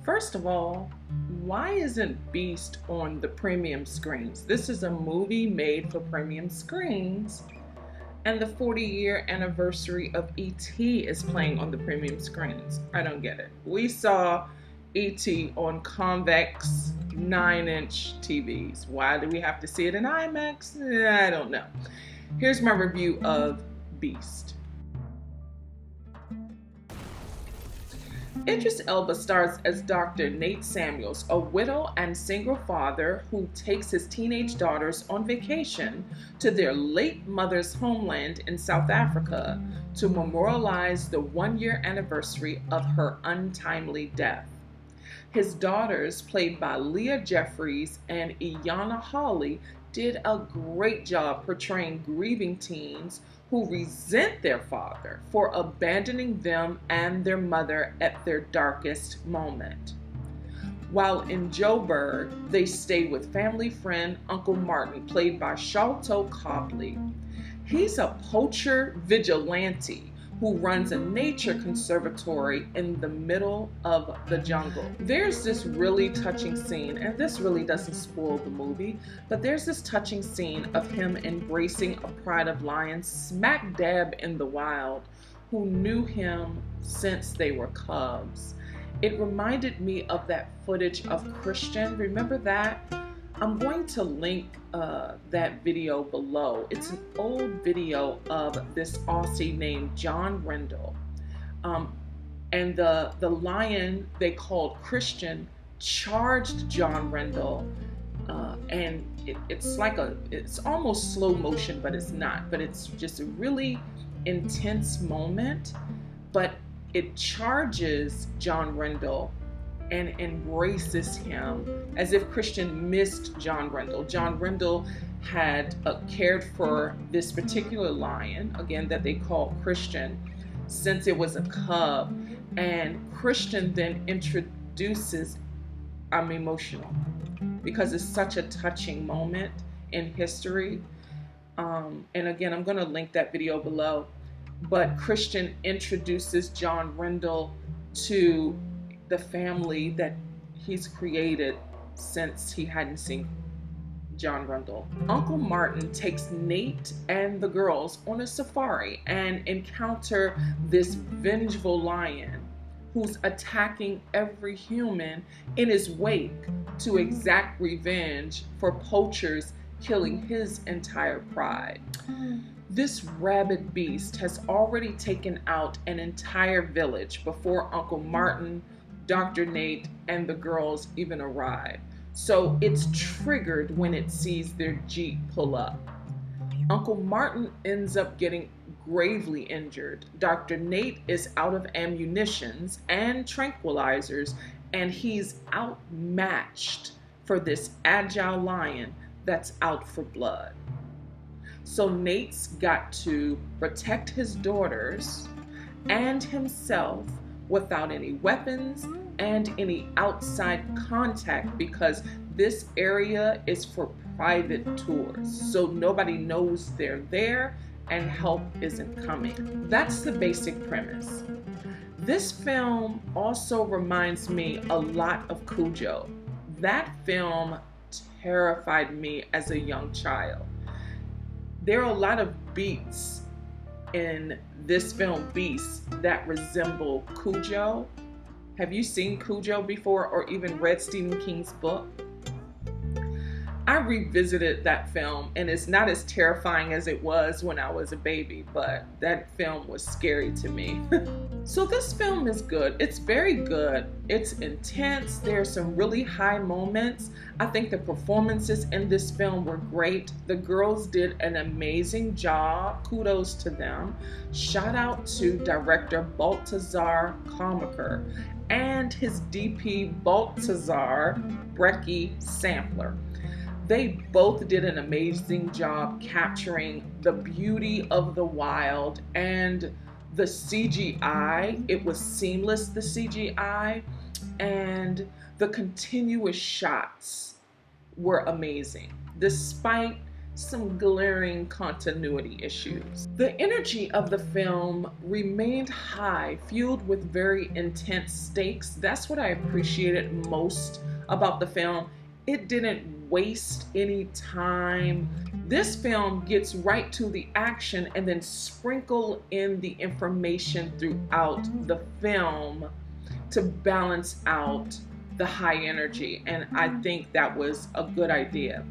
First of all, why isn't Beast on the premium screens? This is a movie made for premium screens, and the 40-year anniversary of E.T. is playing on the premium screens. I don't get it. We saw E.T. on convex 9-inch TVs. Why do we have to see it in IMAX? I don't know. Here's my review of Beast. Idris Elba stars as Dr. Nate Samuels, a widow and single father who takes his teenage daughters on vacation to their late mother's homeland in South Africa to memorialize the one-year anniversary of her untimely death. His daughters, played by Leah Jeffries and Iyanla Hawley, did a great job portraying grieving teens who resent their father for abandoning them and their mother at their darkest moment. While in Joburg, they stay with family friend Uncle Martin, played by Sharlto Copley. He's a poacher vigilante who runs a nature conservatory in the middle of the jungle. There's this really touching scene, and this really doesn't spoil the movie, but there's this touching scene of him embracing a pride of lions smack dab in the wild who knew him since they were cubs. It reminded me of that footage of Christian. Remember that? I'm going to link that video below. It's an old video of this Aussie named John Rendell. And the lion they called Christian charged John Rendell. And it's almost slow motion, but it's not. But it's just a really intense moment. But it charges John Rendell and embraces him as if Christian missed John Rendell. John Rendell had cared for this particular lion, again, that they called Christian, since it was a cub. And Christian then introduces, I'm emotional because it's such a touching moment in history. And again, I'm going to link that video below. But Christian introduces John Rendell to the family that he's created since he hadn't seen John Rendell. Uncle Martin takes Nate and the girls on a safari and encounter this vengeful lion who's attacking every human in his wake to exact revenge for poachers killing his entire pride. This rabid beast has already taken out an entire village before Uncle Martin, Dr. Nate, and the girls even arrive. So it's triggered when it sees their Jeep pull up. Uncle Martin ends up getting gravely injured. Dr. Nate is out of ammunitions and tranquilizers, and he's outmatched for this agile lion that's out for blood. So Nate's got to protect his daughters and himself without any weapons and any outside contact, because this area is for private tours, so nobody knows they're there and help isn't coming. That's the basic premise. This film also reminds me a lot of Cujo. That film terrified me as a young child. There are a lot of beats in this film, Beast, that resemble Cujo. Have you seen Cujo before or even read Stephen King's book? I revisited that film, and it's not as terrifying as it was when I was a baby, but that film was scary to me. So this film is good. It's very good. It's intense. There are some really high moments. I think the performances in this film were great. The girls did an amazing job. Kudos to them. Shout out to director Baltazar Comaker and his DP Baltazar Brecky Sampler. They both did an amazing job capturing the beauty of the wild and the CGI. It was seamless, the CGI, and the continuous shots were amazing. Despite some glaring continuity issues. The energy of the film remained high, fueled with very intense stakes. That's what I appreciated most about the film. It didn't waste any time. This film gets right to the action and then sprinkle in the information throughout the film to balance out the high energy, and I think that was a good idea.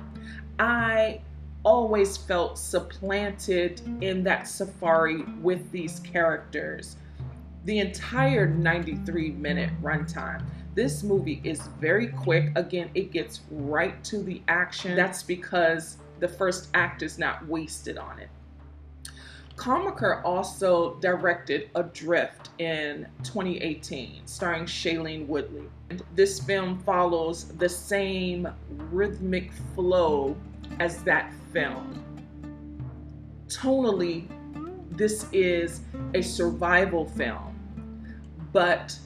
I always felt supplanted in that safari with these characters. The entire 93-minute runtime. This movie is very quick. Again, it gets right to the action. That's because the first act is not wasted on it. Comaker also directed Adrift in 2018, starring Shailene Woodley. This film follows the same rhythmic flow as that film. Tonally, this is a survival film, but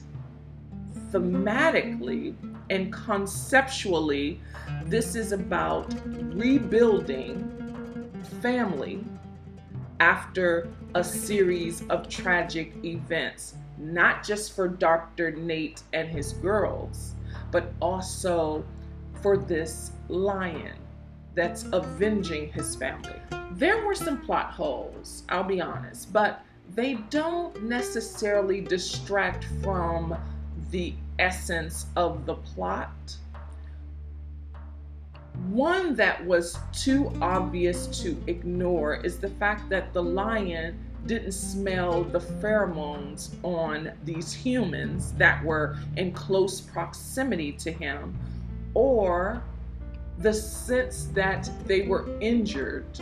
thematically and conceptually, this is about rebuilding family after a series of tragic events, not just for Dr. Nate and his girls, but also for this lion that's avenging his family. There were some plot holes, I'll be honest, but they don't necessarily distract from the essence of the plot. One that was too obvious to ignore is the fact that the lion didn't smell the pheromones on these humans that were in close proximity to him, or the sense that they were injured.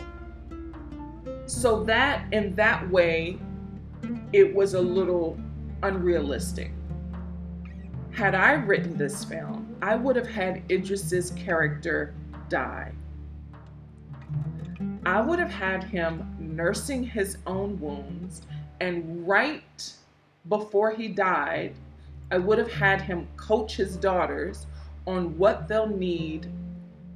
So that, in that way, it was a little unrealistic. Had I written this film, I would have had Idris's character die. I would have had him nursing his own wounds, and right before he died, I would have had him coach his daughters on what they'll need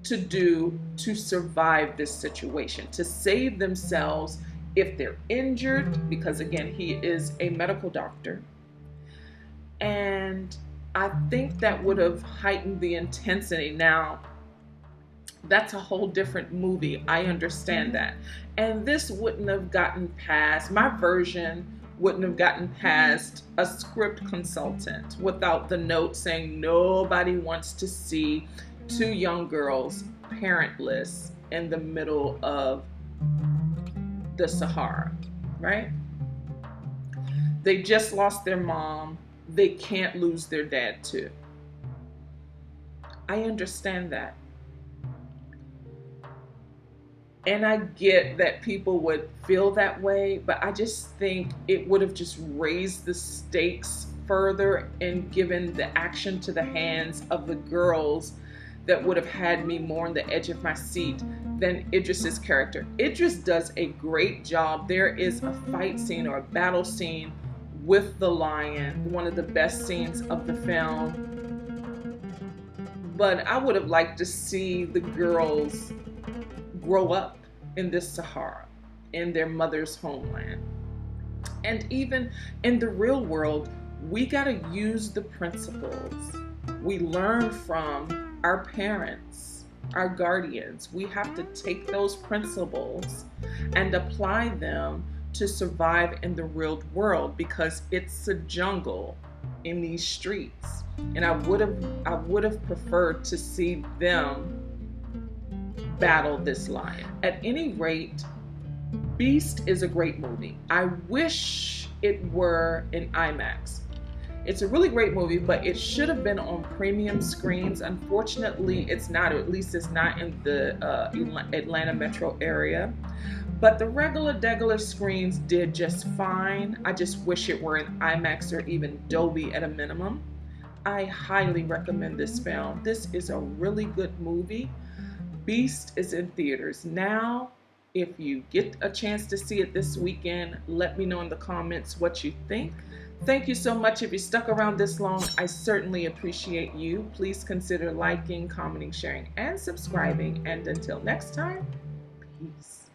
to do to survive this situation, to save themselves if they're injured, because again, he is a medical doctor. And I think that would have heightened the intensity. Now, that's a whole different movie. I understand that. And this wouldn't have gotten past, my version wouldn't have gotten past a script consultant without the note saying nobody wants to see two young girls parentless in the middle of the Sahara, right? They just lost their mom. They can't lose their dad too. I understand that. And I get that people would feel that way, but I just think it would have just raised the stakes further and given the action to the hands of the girls that would have had me more on the edge of my seat than Idris's character. Idris does a great job. There is a fight scene or a battle scene with the lion, one of the best scenes of the film. But I would have liked to see the girls grow up in this Sahara, in their mother's homeland. And even in the real world, we gotta use the principles we learn from our parents, our guardians. We have to take those principles and apply them to survive in the real world, because it's a jungle in these streets. And I would have preferred to see them battle this lion. At any rate, Beast is a great movie. I wish it were in IMAX. It's a really great movie, but it should have been on premium screens. Unfortunately, it's not, or at least it's not in the Atlanta metro area. But the regular screens did just fine. I just wish it were in IMAX or even Dolby at a minimum. I highly recommend this film. This is a really good movie. Beast is in theaters now. If you get a chance to see it this weekend, let me know in the comments what you think. Thank you so much. If you stuck around this long, I certainly appreciate you. Please consider liking, commenting, sharing, and subscribing. And until next time, Peace.